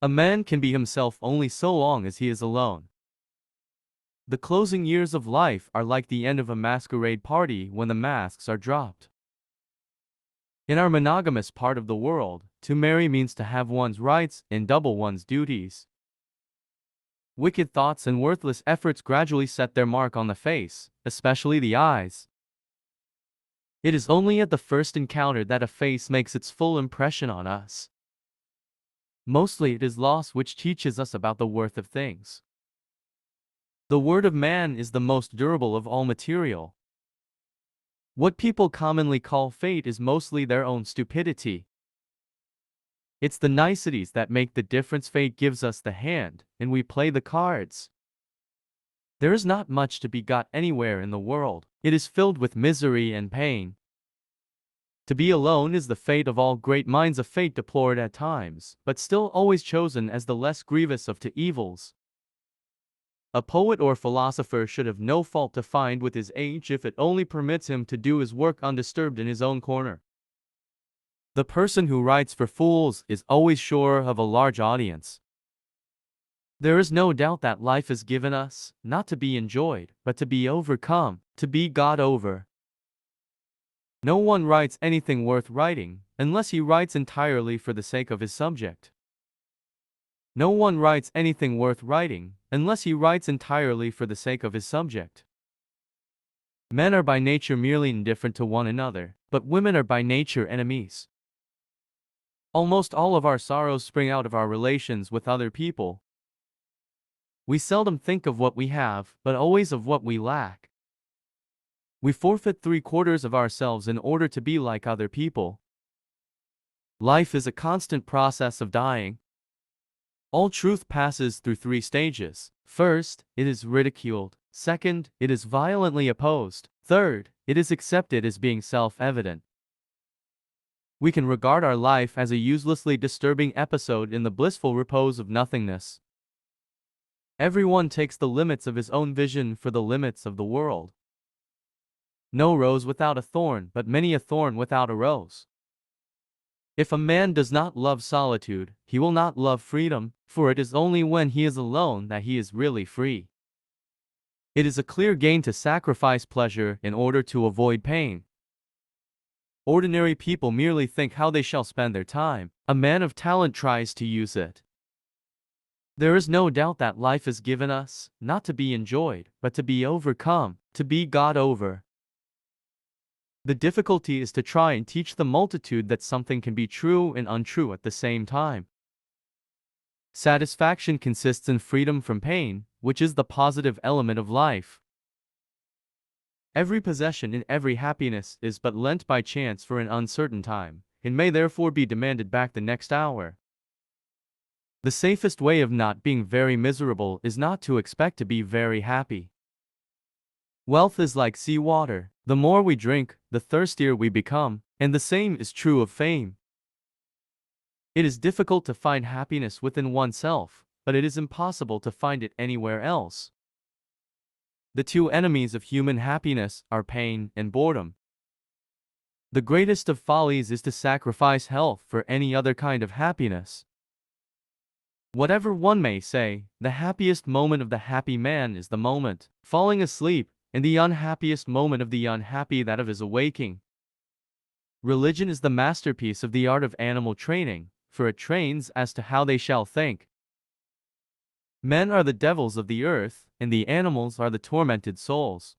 A man can be himself only so long as he is alone. The closing years of life are like the end of a masquerade party when the masks are dropped. In our monogamous part of the world, to marry means to have one's rights and double one's duties. Wicked thoughts and worthless efforts gradually set their mark on the face, especially the eyes. It is only at the first encounter that a face makes its full impression on us. Mostly it is loss which teaches us about the worth of things. The word of man is the most durable of all material. What people commonly call fate is mostly their own stupidity. It's the niceties that make the difference. Fate gives us the hand, and we play the cards. There is not much to be got anywhere in the world. It is filled with misery and pain. To be alone is the fate of all great minds, a fate deplored at times, but still always chosen as the less grievous of two evils. A poet or philosopher should have no fault to find with his age if it only permits him to do his work undisturbed in his own corner. The person who writes for fools is always sure of a large audience. There is no doubt that life is given us, not to be enjoyed, but to be overcome, to be got over. No one writes anything worth writing, unless he writes entirely for the sake of his subject. No one writes anything worth writing, unless he writes entirely for the sake of his subject. Men are by nature merely indifferent to one another, but women are by nature enemies. Almost all of our sorrows spring out of our relations with other people. We seldom think of what we have, but always of what we lack. We forfeit 3/4 of ourselves in order to be like other people. Life is a constant process of dying. All truth passes through 3 stages. First, it is ridiculed. Second, it is violently opposed. Third, it is accepted as being self-evident. We can regard our life as a uselessly disturbing episode in the blissful repose of nothingness. Everyone takes the limits of his own vision for the limits of the world. No rose without a thorn, but many a thorn without a rose. If a man does not love solitude, he will not love freedom, for it is only when he is alone that he is really free. It is a clear gain to sacrifice pleasure in order to avoid pain. Ordinary people merely think how they shall spend their time. A man of talent tries to use it. There is no doubt that life is given us, not to be enjoyed, but to be overcome, to be got over. The difficulty is to try and teach the multitude that something can be true and untrue at the same time. Satisfaction consists in freedom from pain, which is the positive element of life. Every possession and every happiness is but lent by chance for an uncertain time, and may therefore be demanded back the next hour. The safest way of not being very miserable is not to expect to be very happy. Wealth is like sea water. The more we drink, the thirstier we become, and the same is true of fame. It is difficult to find happiness within oneself, but it is impossible to find it anywhere else. The 2 enemies of human happiness are pain and boredom. The greatest of follies is to sacrifice health for any other kind of happiness. Whatever one may say, the happiest moment of the happy man is the moment falling asleep, and the unhappiest moment of the unhappy that of his awaking. Religion is the masterpiece of the art of animal training, for it trains as to how they shall think. Men are the devils of the earth, and the animals are the tormented souls.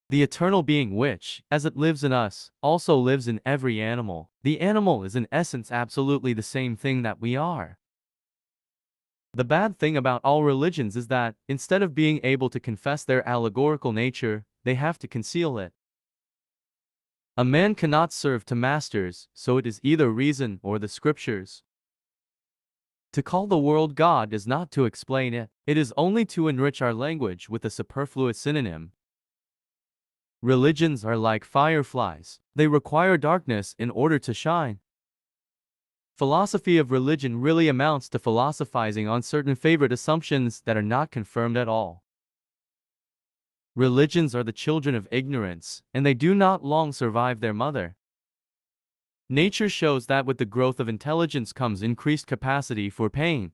The eternal being which, as it lives in us, also lives in every animal. The animal is in essence absolutely the same thing that we are. The bad thing about all religions is that, instead of being able to confess their allegorical nature, they have to conceal it. A man cannot serve 2 masters, so it is either reason or the scriptures. To call the world God is not to explain it, it is only to enrich our language with a superfluous synonym. Religions are like fireflies. They require darkness in order to shine. Philosophy of religion really amounts to philosophizing on certain favorite assumptions that are not confirmed at all. Religions are the children of ignorance, and they do not long survive their mother. Nature shows that with the growth of intelligence comes increased capacity for pain.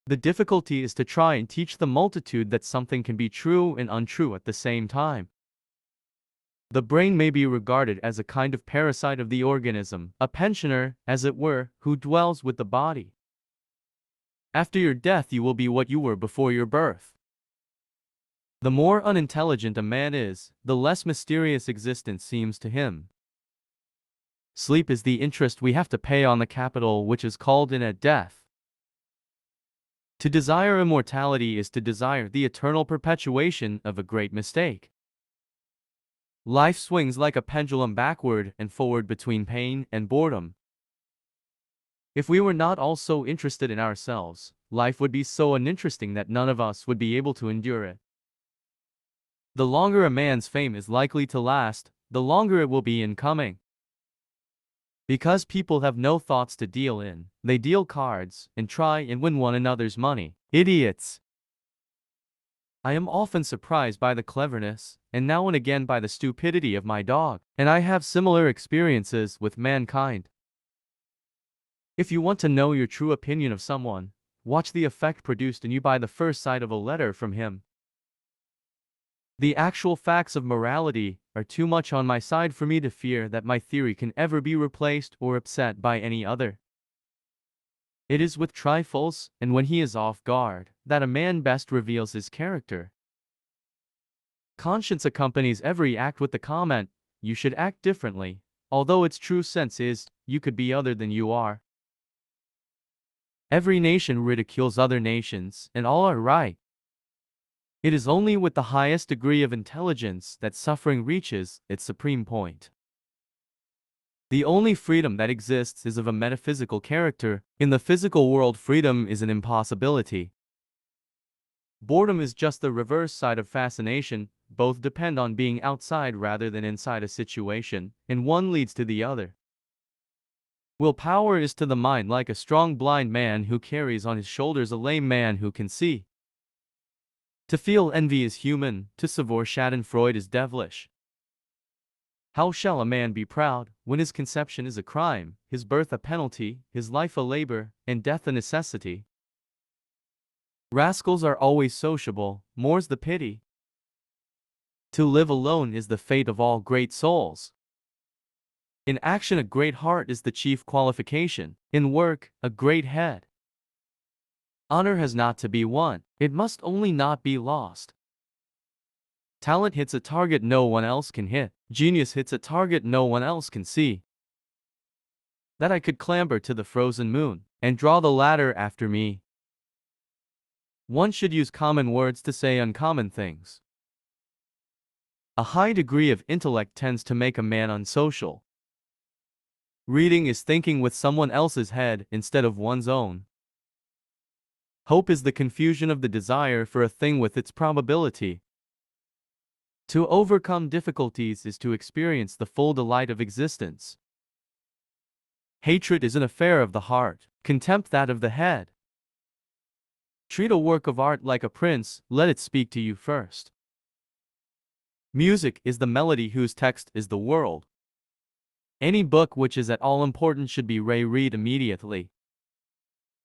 The difficulty is to try and teach the multitude that something can be true and untrue at the same time. The brain may be regarded as a kind of parasite of the organism, a pensioner, as it were, who dwells with the body. After your death you will be what you were before your birth. The more unintelligent a man is, the less mysterious existence seems to him. Sleep is the interest we have to pay on the capital which is called in at death. To desire immortality is to desire the eternal perpetuation of a great mistake. Life swings like a pendulum backward and forward between pain and boredom. If we were not all so interested in ourselves, life would be so uninteresting that none of us would be able to endure it. The longer a man's fame is likely to last, the longer it will be in coming. Because people have no thoughts to deal in, they deal cards, and try and win one another's money. Idiots! I am often surprised by the cleverness, and now and again by the stupidity of my dog, and I have similar experiences with mankind. If you want to know your true opinion of someone, watch the effect produced in you by the first sight of a letter from him. The actual facts of morality are too much on my side for me to fear that my theory can ever be replaced or upset by any other. It is with trifles, and when he is off guard, that a man best reveals his character. Conscience accompanies every act with the comment, "You should act differently," although its true sense is, "You could be other than you are." Every nation ridicules other nations, and all are right. It is only with the highest degree of intelligence that suffering reaches its supreme point. The only freedom that exists is of a metaphysical character. In the physical world, freedom is an impossibility. Boredom is just the reverse side of fascination. Both depend on being outside rather than inside a situation, and one leads to the other. Willpower is to the mind like a strong blind man who carries on his shoulders a lame man who can see. To feel envy is human, to savor schadenfreude is devilish. How shall a man be proud, when his conception is a crime, his birth a penalty, his life a labor, and death a necessity? Rascals are always sociable, more's the pity. To live alone is the fate of all great souls. In action a great heart is the chief qualification, in work, a great head. Honor has not to be won, it must only not be lost. Talent hits a target no one else can hit, genius hits a target no one else can see. That I could clamber to the frozen moon, and draw the ladder after me. One should use common words to say uncommon things. A high degree of intellect tends to make a man unsocial. Reading is thinking with someone else's head instead of one's own. Hope is the confusion of the desire for a thing with its probability. To overcome difficulties is to experience the full delight of existence. Hatred is an affair of the heart, contempt that of the head. Treat a work of art like a prince, let it speak to you first. Music is the melody whose text is the world. Any book which is at all important should be reread immediately.